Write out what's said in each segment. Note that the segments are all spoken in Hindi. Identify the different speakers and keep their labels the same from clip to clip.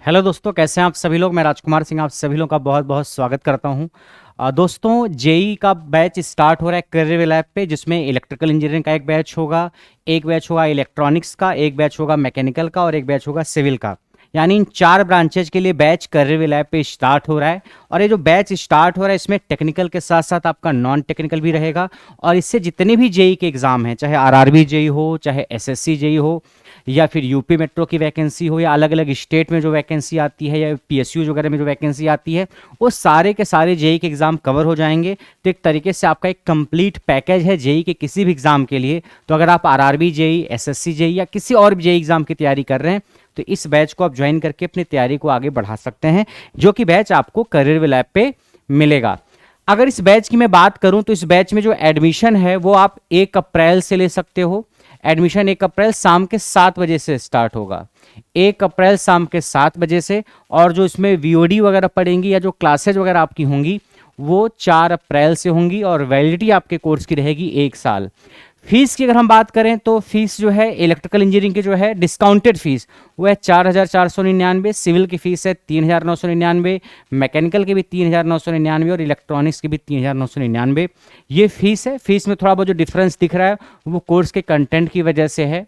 Speaker 1: हेलो दोस्तों, कैसे हैं आप सभी लोग। मैं राजकुमार सिंह आप सभी लोगों का बहुत बहुत स्वागत करता हूं। दोस्तों, जेई का बैच स्टार्ट हो रहा है करियर लैब पे, जिसमें इलेक्ट्रिकल इंजीनियरिंग का एक बैच होगा, एक बैच होगा इलेक्ट्रॉनिक्स का, एक बैच होगा मैकेनिकल का और एक बैच होगा सिविल का। यानी इन चार ब्रांचेज के लिए बैच करियर लैब पे स्टार्ट हो रहा है। और ये जो बैच स्टार्ट हो रहा है, इसमें टेक्निकल के साथ साथ आपका नॉन टेक्निकल भी रहेगा। और इससे जितने भी जेई के एग्जाम हैं, चाहे आरआरबी जेई हो, चाहे एसएससी जेई हो, या फिर यूपी मेट्रो की वैकेंसी हो, या अलग अलग स्टेट में जो वैकेंसी आती है, या पीएसयू वगैरह में जो वैकेंसी आती है, वो सारे के सारे जेई के एग्ज़ाम कवर हो जाएंगे। तो एक तरीके से आपका एक कंप्लीट पैकेज है जेई के किसी भी एग्ज़ाम के लिए। तो अगर आप आरआरबी जेई, एसएससी जेई या किसी और भी जेई एग्ज़ाम की तैयारी कर रहे हैं, तो इस बैच को आप ज्वाइन करके अपनी तैयारी को आगे बढ़ा सकते हैं, जो कि बैच आपको करियर लैब पे मिलेगा। अगर इस बैच की मैं बात करूं, तो इस बैच में जो एडमिशन है वो आप 1 अप्रैल से ले सकते हो। एडमिशन 1 अप्रैल शाम के 7 बजे से स्टार्ट होगा। 1 अप्रैल शाम के 7 बजे से। और जो इसमें वीओडी वगैरह पढ़ेंगी या जो क्लासेज वगैरह आपकी होंगी, वो 4 अप्रैल से होंगी। और वैलिडिटी आपके कोर्स की रहेगी 1 साल। फीस की अगर हम बात करें, तो फीस जो है इलेक्ट्रिकल इंजीनियरिंग की जो है डिस्काउंटेड फीस, वो है 4,499। सिविल की फीस है 3,999। मैकेनिकल की भी 3,999 और इलेक्ट्रॉनिक्स की भी 3,999। ये फीस है। फीस में थोड़ा बहुत जो डिफरेंस दिख रहा है, वो कोर्स के कंटेंट की वजह से है।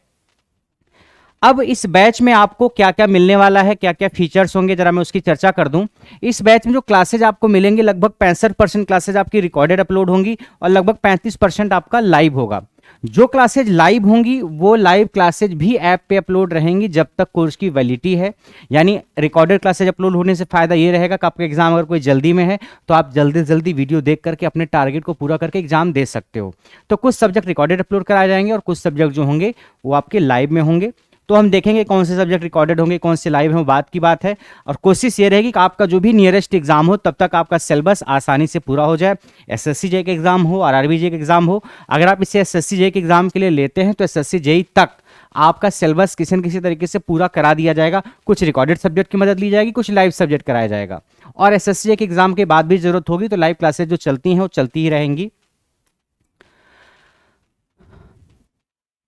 Speaker 1: अब इस बैच में आपको क्या क्या मिलने वाला है, क्या क्या फीचर्स होंगे, जरा मैं उसकी चर्चा कर दूं। इस बैच में जो क्लासेज आपको मिलेंगे, लगभग 65% क्लासेज आपकी रिकॉर्डेड अपलोड होंगी और लगभग 35% आपका लाइव होगा। जो क्लासेज लाइव होंगी, वो लाइव क्लासेज भी ऐप पे अपलोड रहेंगी जब तक कोर्स की वैलिडिटी है। यानी रिकॉर्डेड क्लासेज अपलोड होने से फायदा ये रहेगा कि आपका एग्जाम अगर कोई जल्दी में है, तो आप जल्दी से जल्दी वीडियो देख करके अपने टारगेट को पूरा करके एग्जाम दे सकते हो। तो कुछ सब्जेक्ट रिकॉर्डेड अपलोड कराए जाएंगे और कुछ सब्जेक्ट जो होंगे वो आपके लाइव में होंगे। तो हम देखेंगे कौन से सब्जेक्ट रिकॉर्डेड होंगे, कौन से लाइव हैं, वो बात की बात है। और कोशिश ये रहेगी कि आपका जो भी नियरेस्ट एग्जाम हो, तब तक आपका सिलेबस आसानी से पूरा हो जाए। एसएससी जे के एग्जाम हो, आरआरबी जे के एग्जाम हो, अगर आप इसे एसएससी जे के एग्जाम के लिए लेते हैं, तो एसएससी जे तक आपका सिलेबस किसी न किसी तरीके से पूरा करा दिया जाएगा। कुछ रिकॉर्डेड सब्जेक्ट की मदद ली जाएगी, कुछ लाइव सब्जेक्ट कराया जाएगा। और एसएससी के एग्जाम के बाद भी जरूरत होगी तो लाइव क्लासेज जो चलती हैं वो चलती ही रहेंगी।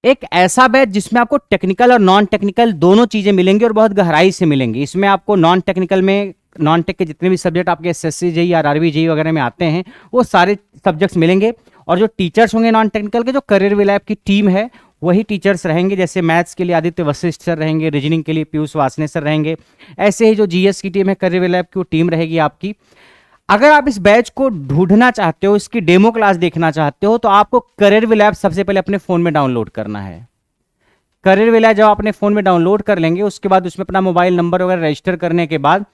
Speaker 1: एक ऐसा बैच जिसमें आपको टेक्निकल और नॉन टेक्निकल दोनों चीजें मिलेंगी और बहुत गहराई से मिलेंगी। इसमें आपको नॉन टेक्निकल में नॉन टेक के जितने भी सब्जेक्ट आपके एसएससी जेई या आरआरबी जेई वगैरह में आते हैं, वो सारे सब्जेक्ट्स मिलेंगे। और जो टीचर्स होंगे नॉन टेक्निकल के, जो करियर लैब की टीम है, वही टीचर्स रहेंगे। जैसे मैथ्स के लिए आदित्य वशिष्ठ सर रहेंगे, रीजनिंग के लिए पीयूष वासने सर रहेंगे। ऐसे ही जो जीएस की टीम है करियर लैब की, वो टीम रहेगी आपकी। अगर आप इस बैच को ढूंढना चाहते हो, इसकी डेमो क्लास देखना चाहते हो, तो आपको करियर लैब सबसे पहले अपने फोन में डाउनलोड करना है। करियर लैब जब अपने फोन में डाउनलोड कर लेंगे, उसके बाद उसमें अपना मोबाइल नंबर वगैरह रजिस्टर करने के बाद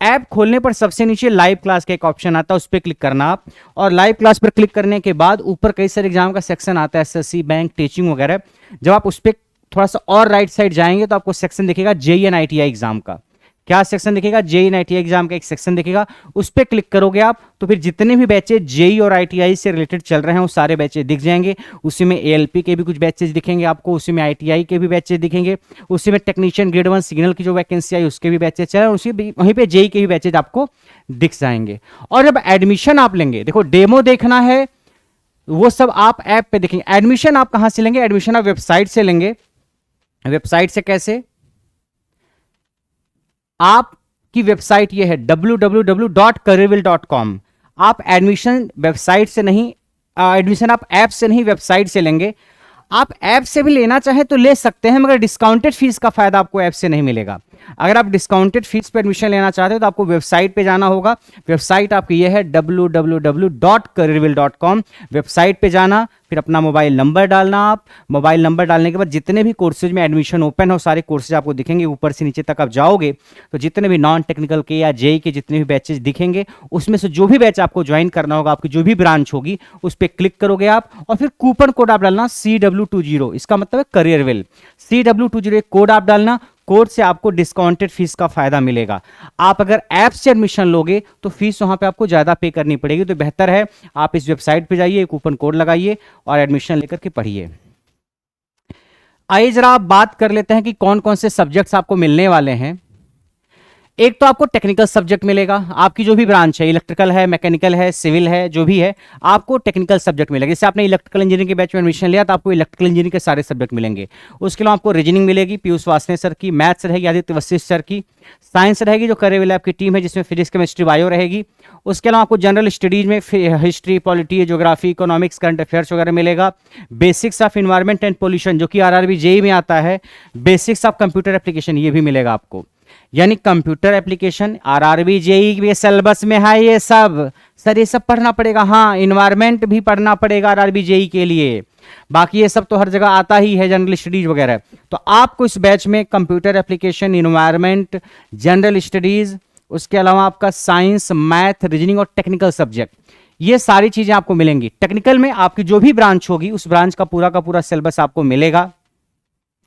Speaker 1: ऐप खोलने पर सबसे नीचे लाइव क्लास का एक ऑप्शन आता है, उस पर क्लिक करना आप। और लाइव क्लास पर क्लिक करने के बाद ऊपर कई सारे एग्जाम का सेक्शन आता है, एसएससी, बैंक, टीचिंग वगैरह। जब आप उस पर थोड़ा सा और राइट साइड जाएंगे, तो आपको सेक्शन दिखेगा जेई एंड आईटीआई एग्जाम का। क्या सेक्शन दिखेगा? जेई एंड आईटीआई एग्जाम का एक सेक्शन दिखेगा। उस पर क्लिक करोगे आप, तो फिर जितने भी बैचेज जेई और आईटीआई से रिलेटेड चल रहे हैं, वो सारे बैचेज दिख जाएंगे। उसी में एएलपी के भी कुछ बैचेज दिखेंगे आपको, उसी में आईटीआई के भी बैचेज दिखेंगे, उसी में टेक्नीशियन ग्रेड 1 सिग्नल की जो वैकेंसी आई उसके भी बैचेज चल रहे हैं, उसी वहीं पे जेई के भी बैचेज आपको दिख जाएंगे। और जब एडमिशन आप लेंगे, देखो डेमो देखना है वो सब आप ऐप पे देखेंगे। एडमिशन आप कहां से लेंगे? एडमिशन आप वेबसाइट से लेंगे। वेबसाइट से कैसे? आपकी वेबसाइट ये है www.careerwheel.com। आप एडमिशन वेबसाइट से नहीं, एडमिशन आप ऐप से नहीं, वेबसाइट से लेंगे। आप ऐप से भी लेना चाहें तो ले सकते हैं, मगर डिस्काउंटेड फीस का फायदा आपको ऐप से नहीं मिलेगा। अगर आप डिस्काउंटेड फीस पे एडमिशन लेना चाहते हो, तो आपको वेबसाइट पे जाना होगा। वेबसाइट आपकी ये है www.careerwheel.com। वेबसाइट पे जाना, फिर अपना मोबाइल नंबर डालना। आप मोबाइल नंबर डालने के बाद जितने भी कोर्सेज में एडमिशन ओपन हो, सारे कोर्सेज आपको दिखेंगे। ऊपर से नीचे तक आप जाओगे तो जितने भी नॉन टेक्निकल के या जेई के जितने भी बैचेज दिखेंगे, उसमें से जो भी बैच आपको ज्वाइन करना होगा, आपकी जो भी ब्रांच होगी, उस पर क्लिक करोगे आप। और फिर कूपन कोड आप डालना CW20, इसका मतलब है करियर वेल। CW20 कोड आप डालना। कोड से आपको डिस्काउंटेड फीस का फायदा मिलेगा। आप अगर ऐप से एडमिशन लोगे तो फीस वहां पे आपको ज्यादा पे करनी पड़ेगी। तो बेहतर है आप इस वेबसाइट पे जाइए, कूपन कोड लगाइए और एडमिशन लेकर के पढ़िए। आइए जरा आप बात कर लेते हैं कि कौन कौन से सब्जेक्ट्स आपको मिलने वाले हैं। एक तो आपको टेक्निकल सब्जेक्ट मिलेगा, आपकी जो भी ब्रांच है, इलेक्ट्रिकल है, मैकेनिकल है, सिविल है, जो भी है, आपको टेक्निकल सब्जेक्ट मिलेगा। जैसे आपने इलेक्ट्रिकल इंजीनियरिंग के बैच में एडमिशन लिया तो आपको इलेक्ट्रिकल इंजीनियरिंग के सारे सब्जेक्ट मिलेंगे। उसके अलावा आपको रीजनिंग मिलेगी पीयूष वासने सर की, मैथ्स रहेगी आदित्य वशिष्ठ सर की, साइंस रहेगी जो करेविल लैब की टीम है जिसमें फिजिक्स, केमिस्ट्री, बायो रहेगी। उसके अलावा आपको जनरल स्टडीज में history, polity, geography, economics, current affairs वगैरह मिलेगा। Basics of environment and pollution जो कि आरआरबी जेई में आता है, बेसिक्स ऑफ कंप्यूटर एप्लीकेशन ये भी मिलेगा आपको। यानी कंप्यूटर एप्लीकेशन आरआरबी जेई के सिलेबस में है ये सब। सर ये सब पढ़ना पड़ेगा, हाँ इन्वायरमेंट भी पढ़ना पड़ेगा आरआरबी जेई के लिए, बाकी ये सब तो हर जगह आता ही है, जनरल स्टडीज वगैरह। तो आपको इस बैच में computer application, environment, general studies, उसके अलावा आपका साइंस, मैथ, रीजनिंग और टेक्निकल सब्जेक्ट, ये सारी चीजें आपको मिलेंगी। टेक्निकल में आपकी जो भी ब्रांच होगी उस ब्रांच का पूरा सिलेबस आपको मिलेगा।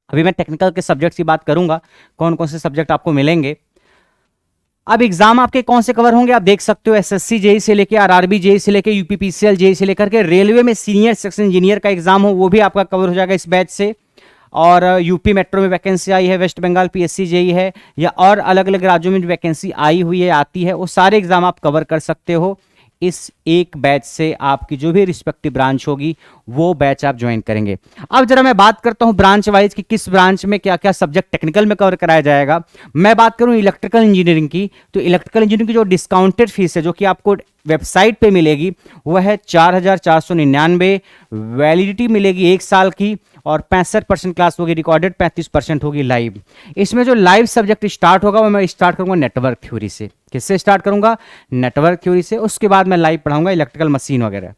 Speaker 1: अभी मैं टेक्निकल के सब्जेक्ट की बात करूंगा, कौन कौन से सब्जेक्ट आपको मिलेंगे। अब एग्जाम आपके कौन से कवर होंगे आप देख सकते हो, एसएससी जेई से लेके आरआरबी जेई से लेके यूपीपीसीएल जेई से लेकर के रेलवे में सीनियर सेक्शन इंजीनियर का एग्जाम हो वो भी आपका कवर हो जाएगा इस बैच से। और यूपी मेट्रो में वैकेंसी आई है, वेस्ट बंगाल पीएससी जेई है, या और अलग अलग राज्यों में वैकेंसी आई हुई है, आती है, वो सारे एग्जाम आप कवर कर सकते हो इस एक बैच से। आपकी जो भी रिस्पेक्टिव ब्रांच होगी वो बैच आप ज्वाइन करेंगे। अब जरा मैं बात करता हूं ब्रांच वाइज कि किस ब्रांच में क्या क्या सब्जेक्ट टेक्निकल में कवर कराया जाएगा। मैं बात करूं इलेक्ट्रिकल इंजीनियरिंग की, तो इलेक्ट्रिकल इंजीनियरिंग की जो डिस्काउंटेड फीस है जो कि आपको वेबसाइट पे मिलेगी वह है 4,499। वैलिडिटी मिलेगी 1 साल की और 65% क्लास होगी रिकॉर्डेड, 35% होगी लाइव। इसमें जो लाइव सब्जेक्ट स्टार्ट होगा वो मैं स्टार्ट करूंगा नेटवर्क थ्योरी से। किससे स्टार्ट करूंगा? नेटवर्क थ्योरी से। उसके बाद मैं लाइव पढ़ाऊंगा इलेक्ट्रिकल मशीन वगैरह।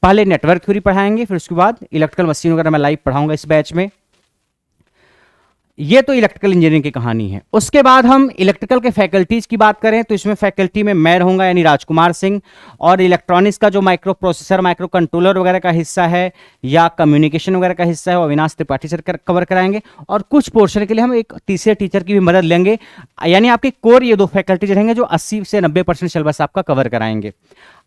Speaker 1: पहले नेटवर्क थ्योरी पढ़ाएंगे, फिर उसके बाद इलेक्ट्रिकल मशीन वगैरह मैं लाइव पढ़ाऊंगा इस बैच में। ये तो इलेक्ट्रिकल इंजीनियरिंग की कहानी है। उसके बाद हम इलेक्ट्रिकल के फैकल्टीज की बात करें तो इसमें फैकल्टी में मैं रहूंगा यानी राजकुमार सिंह, और इलेक्ट्रॉनिक्स का जो माइक्रो प्रोसेसर, माइक्रो कंट्रोलर वगैरह का हिस्सा है या कम्युनिकेशन वगैरह का हिस्सा है वो अविनाश त्रिपाठी सर कवर कराएंगे। और कुछ पोर्शन के लिए हम एक तीसरे टीचर की भी मदद लेंगे, यानी आपके कोर ये 2 फैकल्टीज रहेंगे जो 80 से 90% सिलेबस आपका कवर कराएंगे।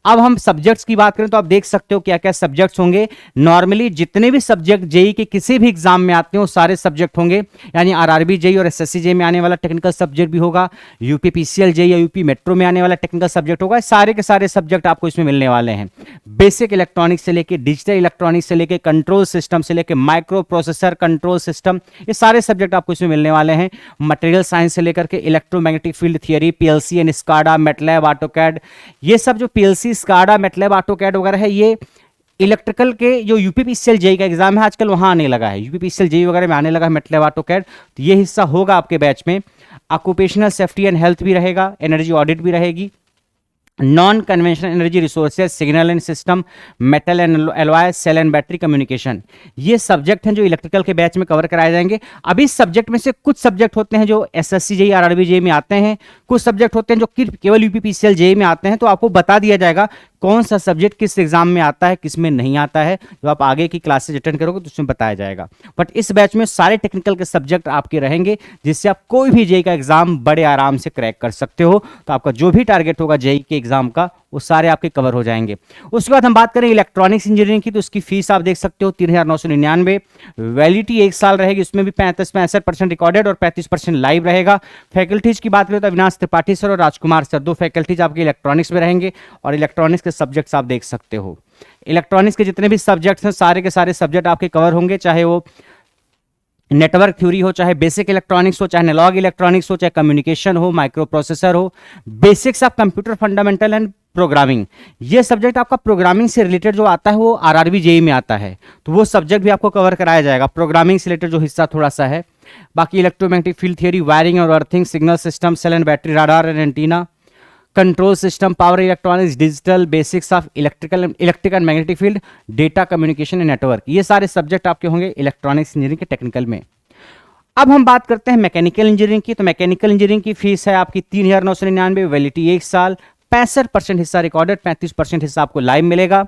Speaker 1: अब हम सब्जेक्ट्स की बात करें तो आप देख सकते हो क्या क्या सब्जेक्ट्स होंगे। नॉर्मली जितने भी सब्जेक्ट जेई के किसी भी एग्जाम में आते हो सारे सब्जेक्ट होंगे, यानी आरआरबी जेई और एसएससी जेई में आने वाला टेक्निकल सब्जेक्ट भी होगा, यूपी पीसीएल जेई या यूपी मेट्रो में आने वाला टेक्निकल सब्जेक्ट होगा। सारे के सारे सब्जेक्ट आपको इसमें मिलने वाले हैं। बेसिक इलेक्ट्रॉनिक्स से लेके डिजिटल इलेक्ट्रॉनिक्स से लेके कंट्रोल सिस्टम से लेके माइक्रो प्रोसेसर कंट्रोल सिस्टम, ये सारे सब्जेक्ट आपको इसमें मिलने वाले हैं। मटेरियल साइंस से लेकर के electromagnetic field theory, PLC and SCADA, MATLAB, AutoCAD, ये सब जो पीएलसी, स्काडा, मैटलैब, ऑटोकैड वगैरह है ये इलेक्ट्रिकल के जो यूपीपीसीएल जेई का एग्जाम है आजकल वहां आने लगा है, यूपीपीसीएल जेई वगैरह में आने लगा है मैटलैब, ऑटोकैड, तो ये हिस्सा होगा आपके बैच में। ऑक्यूपेशनल सेफ्टी एंड हेल्थ भी रहेगा, एनर्जी ऑडिट भी रहेगी, non conventional energy resources, signal and system, metal and alloy, cell and battery communication, ये सब्जेक्ट हैं जो इलेक्ट्रिकल के बैच में कवर कराए जाएंगे। अभी इस सब्जेक्ट में से कुछ सब्जेक्ट होते हैं जो एसएससी जेई, आरआरबी जेई में आते हैं, कुछ सब्जेक्ट होते हैं जो केवल यूपीपीसीएल जेई में आते हैं। तो आपको बता दिया जाएगा कौन सा सब्जेक्ट किस एग्जाम में आता है, किस में नहीं आता है, जो आप आगे की क्लासेज अटेंड करोगे तो उसमें बताया जाएगा। बट इस बैच में सारे टेक्निकल के सब्जेक्ट आपके रहेंगे जिससे आप कोई भी जेई का एग्जाम बड़े आराम से क्रैक कर सकते हो। तो आपका जो भी टारगेट होगा जेई के एग्जाम का वो सारे आपके कवर हो जाएंगे। उसके बाद हम बात करें इलेक्ट्रॉनिक्स इंजीनियरिंग की, तो उसकी फीस आप देख सकते हो 3,999। वैलिडिटी 1 साल रहेगी, उसमें भी 65% रिकॉर्डेड और 35% लाइव रहेगा। फैकल्टीज की बात करें तो अविनाश त्रिपाठी सर और राजकुमार सर, 2 फैकल्टीज आपके इलेक्ट्रॉनिक्स में रहेंगे। और इलेक्ट्रॉनिक्स के सब्जेक्ट्स आप देख सकते हो, इलेक्ट्रॉनिक्स के जितने भी सब्जेक्ट्स हैं सारे के सारे सब्जेक्ट आपके कवर होंगे, चाहे वो नेटवर्क थ्योरी हो, चाहे बेसिक इलेक्ट्रॉनिक्स हो, चाहे एनालॉग इलेक्ट्रॉनिक्स हो, चाहे कम्युनिकेशन हो, माइक्रो प्रोसेसर हो, basics of computer fundamental and programming, ये सब्जेक्ट आपका प्रोग्रामिंग से रिलेटेड जो आता है वो आरआरबी जेई में आता है, तो वो सब्जेक्ट भी आपको कवर कराया जाएगा, प्रोग्रामिंग से रिलेटेड जो हिस्सा थोड़ा सा है। बाकी इलेक्ट्रोमैग्नेटिक फील्ड थियरी, वायरिंग और earthing, signal system, cell and battery, radar and antenna, control system, power electronics, digital, basics of electric and magnetic field, data communication and network, ये सारे सब्जेक्ट आपके होंगे इलेक्ट्रॉनिक्स इंजीनियरिंग के टेक्निकल में। अब हम बात करते हैं मैकेनिकल इंजीनियरिंग की, तो मैकेनिकल इंजीनियरिंग की फीस है आपकी 3,999, वैलिडिटी 1 साल, 65% हिस्सा रिकॉर्डेड, 35% हिस्सा आपको लाइव मिलेगा।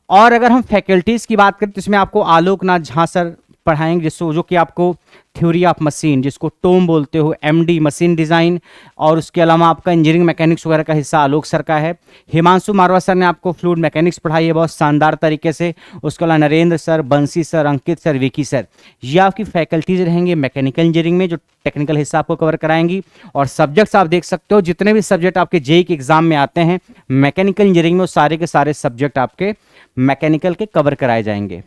Speaker 1: और अगर हम फैकल्टीज की बात करें तो इसमें आपको आलोकनाथ झा सर पढ़ाएंगे, जिसको जो कि आपको थ्योरी ऑफ मशीन, जिसको टोम बोलते हो, एमडी मशीन डिज़ाइन, और उसके अलावा आपका इंजीनियरिंग मैकेनिक्स वगैरह का हिस्सा आलोक सर का है। हिमांशु मारवा सर ने आपको फ्लूइड मैकेनिक्स पढ़ाई है बहुत शानदार तरीके से। उसके अलावा नरेंद्र सर, बंसी सर, अंकित सर, विकी सर, ये आपकी फैकल्टीज रहेंगे मैकेनिकल इंजीनियरिंग में, जो टेक्निकल हिस्सा आपको कवर कराएंगी। और सब्जेक्ट्स आप देख सकते हो, जितने भी सब्जेक्ट आपके जेई के एग्जाम में आते हैं मैकेनिकल इंजीनियरिंग में, वो सारे के सारे सब्जेक्ट आपके मैकेनिकल के कवर कराए जाएंगे।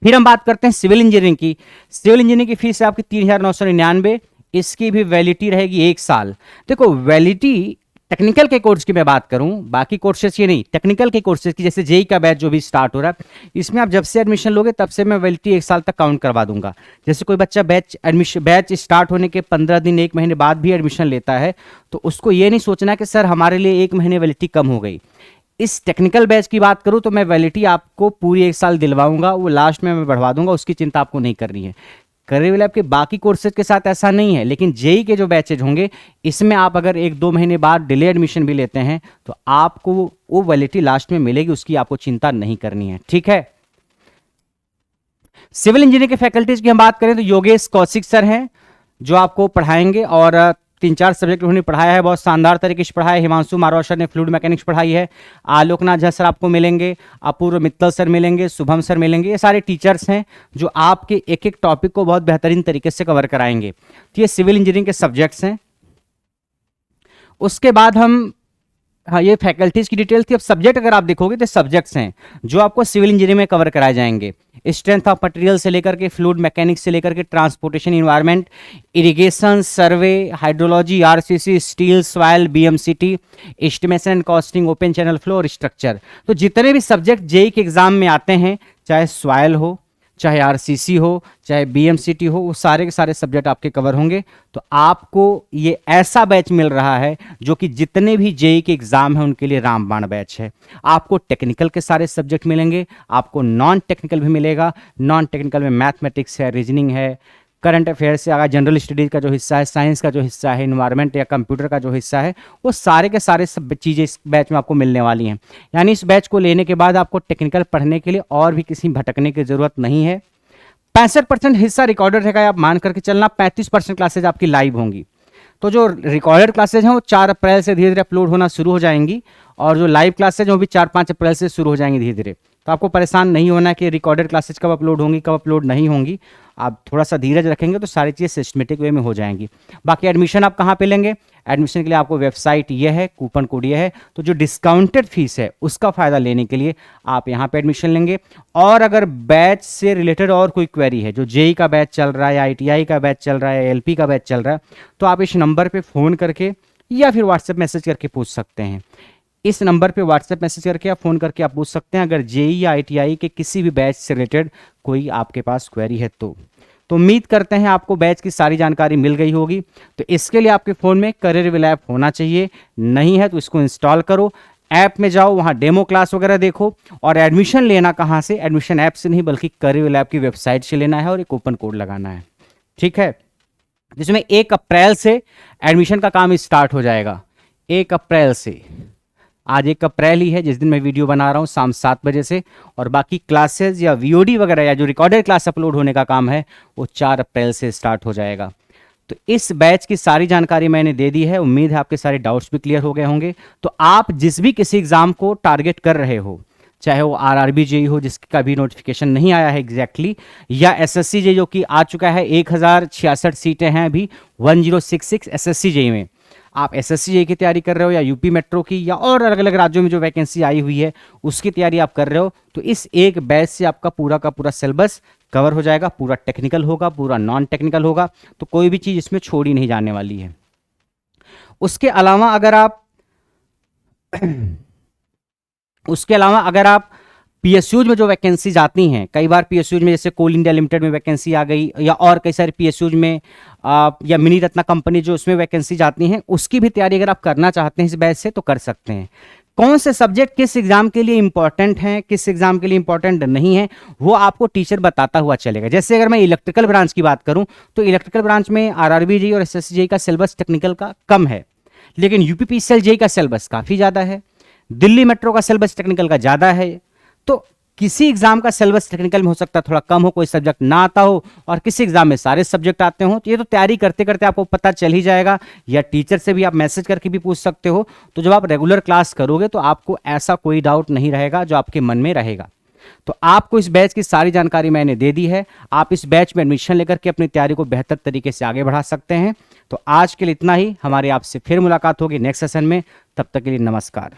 Speaker 1: फिर हम बात करते हैं सिविल इंजीनियरिंग की। सिविल इंजीनियरिंग की फीस है आपकी 3,999। इसकी भी वैलिडिटी रहेगी 1 साल। देखो वैलिडिटी टेक्निकल के कोर्स की मैं बात करूं, बाकी कोर्सेज की नहीं, टेक्निकल के कोर्सेज की, जैसे जेई का बैच जो भी स्टार्ट हो रहा है, इसमें आप जब से एडमिशन लोगे तब से मैं वैलिडिटी 1 साल तक काउंट करवा दूंगा। जैसे कोई बच्चा बैच स्टार्ट होने के 15 दिन 1 महीने बाद भी एडमिशन लेता है, तो उसको ये नहीं सोचना कि सर हमारे लिए 1 महीने वैलिडिटी कम हो गई। इस टेक्निकल बैच की बात करूं तो मैं वैलिडिटी आपको पूरी 1 साल दिलवाऊंगा, वो लास्ट में मैं बढ़वा दूंगा, उसकी चिंता आपको नहीं करनी है। करियर लैब के बाकी कोर्सेज के साथ ऐसा नहीं है, लेकिन जेई के जो बैचेज होंगे इसमें आप अगर 1-2 महीने बाद डिले एडमिशन भी लेते हैं तो आपको वो वैलिडिटी लास्ट में मिलेगी, उसकी आपको चिंता नहीं करनी है। ठीक है। सिविल इंजीनियरिंग के फैकल्टीज की हम बात करें तो योगेश कौशिक सर हैं जो आपको पढ़ाएंगे, और 3-4 सब्जेक्ट उन्होंने पढ़ाया है, बहुत शानदार तरीके से पढ़ाया है। हिमांशु मारवा सर ने फ्लूइड मैकेनिक्स पढ़ाई है। आलोकनाथ झा सर आपको मिलेंगे, अपूर्व मित्तल सर मिलेंगे, शुभम सर मिलेंगे। ये सारे टीचर्स हैं जो आपके एक एक टॉपिक को बहुत बेहतरीन तरीके से कवर कराएंगे। तो ये सिविल इंजीनियरिंग के सब्जेक्ट्स हैं। उसके बाद हम, हाँ ये फैकल्टीज की डिटेल थी। अब सब्जेक्ट अगर आप देखोगे तो सब्जेक्ट्स हैं जो आपको सिविल इंजीनियरिंग में कवर कराए जाएंगे। स्ट्रेंथ ऑफ मटेरियल से लेकर के फ्लूइड मैकेनिक्स से लेकर के transportation environment, irrigation, survey, hydrology, RCC, steel, soil, BMCT, estimation and costing, open channel flow और स्ट्रक्चर। तो जितने भी सब्जेक्ट जेई के एग्जाम में आते हैं, चाहे सॉइल हो, चाहे आरसीसी हो, चाहे बीएमसीटी हो, वो सारे के सारे सब्जेक्ट आपके कवर होंगे। तो आपको ये ऐसा बैच मिल रहा है जो कि जितने भी जेई के एग्जाम हैं उनके लिए रामबाण बैच है। आपको टेक्निकल के सारे सब्जेक्ट मिलेंगे, आपको नॉन टेक्निकल भी मिलेगा। नॉन टेक्निकल में मैथमेटिक्स है, रीजनिंग है, करंट अफेयर्स से आगे जनरल स्टडीज का जो हिस्सा है, साइंस का जो हिस्सा है, इन्वायरमेंट या कंप्यूटर का जो हिस्सा है, वो सारे के सारे सब चीज़ें इस बैच में आपको मिलने वाली हैं। यानी इस बैच को लेने के बाद आपको टेक्निकल पढ़ने के लिए और भी किसी भटकने की जरूरत नहीं है। 65% हिस्सा रिकॉर्डेड रहेगा, आप मान करके चलना। 35% क्लासेज आपकी लाइव होंगी। तो जो रिकॉर्डेड क्लासेज हैं वो 4 अप्रैल से धीरे धीरे अपलोड होना शुरू हो जाएंगी, और जो लाइव क्लासेज हैं वो भी 4-5 अप्रैल से शुरू हो जाएंगी धीरे धीरे। तो आपको परेशान नहीं होना कि रिकॉर्डेड क्लासेज कब अपलोड होंगी, कब अपलोड नहीं होंगी। आप थोड़ा सा धीरज रखेंगे तो सारी चीज़ें सिस्टमेटिक वे में हो जाएंगी। बाकी एडमिशन आप कहाँ पे लेंगे? एडमिशन के लिए आपको वेबसाइट ये है, कूपन कोड ये है। तो जो डिस्काउंटेड फीस है उसका फ़ायदा लेने के लिए आप यहाँ पे एडमिशन लेंगे। और अगर बैच से रिलेटेड और कोई क्वेरी है, जो जेई का बैच चल रहा है, आईटीआई का बैच चल रहा है, एलपी का बैच चल रहा है, तो आप इस नंबर पर फ़ोन करके या फिर व्हाट्सएप मैसेज करके पूछ सकते हैं। इस नंबर पे व्हाट्सएप मैसेज करके या फ़ोन करके आप पूछ सकते हैं अगर जेई या आईटीआई के किसी भी बैच से रिलेटेड कोई आपके पास क्वेरी है तो। उम्मीद करते हैं आपको बैच की सारी जानकारी मिल गई होगी। तो इसके लिए आपके फ़ोन में करियर विल ऐप होना चाहिए, नहीं है तो इसको इंस्टॉल करो, ऐप में जाओ, वहाँ डेमो क्लास वगैरह देखो। और एडमिशन लेना कहाँ से? एडमिशन ऐप से नहीं बल्कि करियर विल ऐप की वेबसाइट से लेना है और एक कूपन कोड लगाना है। ठीक है, जिसमें 1 अप्रैल से एडमिशन का काम स्टार्ट हो जाएगा। 1 अप्रैल से, आज 1 अप्रैल ही है जिस दिन मैं वीडियो बना रहा हूँ, शाम 7 बजे से। और बाकी क्लासेस या वीओडी वगैरह या जो रिकॉर्डेड क्लास अपलोड होने का काम है वो 4 अप्रैल से स्टार्ट हो जाएगा। तो इस बैच की सारी जानकारी मैंने दे दी है। उम्मीद है आपके सारे डाउट्स भी क्लियर हो गए होंगे। तो आप जिस भी किसी एग्जाम को टारगेट कर रहे हो, चाहे वो आरआरबी जेई हो जिसका भी नोटिफिकेशन नहीं आया है एग्जैक्टली, या एसएससी जेई जो कि आ चुका है, 1066 सीटें हैं अभी 1066 एसएससी जेई में। आप एसएससी जेई की तैयारी कर रहे हो या यूपी मेट्रो की या और अलग अलग राज्यों में जो वैकेंसी आई हुई है उसकी तैयारी आप कर रहे हो, तो इस एक बैच से आपका पूरा का पूरा सिलेबस कवर हो जाएगा। पूरा टेक्निकल होगा, पूरा नॉन टेक्निकल होगा, तो कोई भी चीज़ इसमें छोड़ी नहीं जाने वाली है। उसके अलावा अगर आप पीएसयूज में जो वैकेंसीज आती हैं, कई बार पीएसयूज में जैसे कोल इंडिया लिमिटेड में वैकेंसी आ गई, या और कई सारे पीएसयूज में या मिनी रत्ना कंपनी जो उसमें वैकेंसीज आती हैं, उसकी भी तैयारी अगर आप करना चाहते हैं इस बैच से तो कर सकते हैं। कौन से सब्जेक्ट किस एग्जाम के लिए इंपॉर्टेंट हैं, किस एग्जाम के लिए इंपॉर्टेंट नहीं है, वो आपको टीचर बताता हुआ चलेगा। जैसे अगर मैं इलेक्ट्रिकल ब्रांच की बात करूं तो इलेक्ट्रिकल ब्रांच में आरआरबी जेई और एसएससी जेई का सिलेबस टेक्निकल का कम है, लेकिन यूपीपीसीएल जेई का सिलेबस काफ़ी ज़्यादा है। दिल्ली मेट्रो का सिलेबस टेक्निकल का ज़्यादा है। तो किसी एग्जाम का सिलेबस टेक्निकल में हो सकता है थोड़ा कम हो, कोई सब्जेक्ट ना आता हो, और किसी एग्जाम में सारे सब्जेक्ट आते हो, तो ये तो तैयारी करते करते आपको पता चल ही जाएगा, या टीचर से भी आप मैसेज करके भी पूछ सकते हो। तो जब आप रेगुलर क्लास करोगे तो आपको ऐसा कोई डाउट नहीं रहेगा जो आपके मन में रहेगा। तो आपको इस बैच की सारी जानकारी मैंने दे दी है। आप इस बैच में एडमिशन लेकर के अपनी तैयारी को बेहतर तरीके से आगे बढ़ा सकते हैं। तो आज के लिए इतना ही, हमारी आपसे फिर मुलाकात होगी नेक्स्ट सेशन में। तब तक के लिए नमस्कार।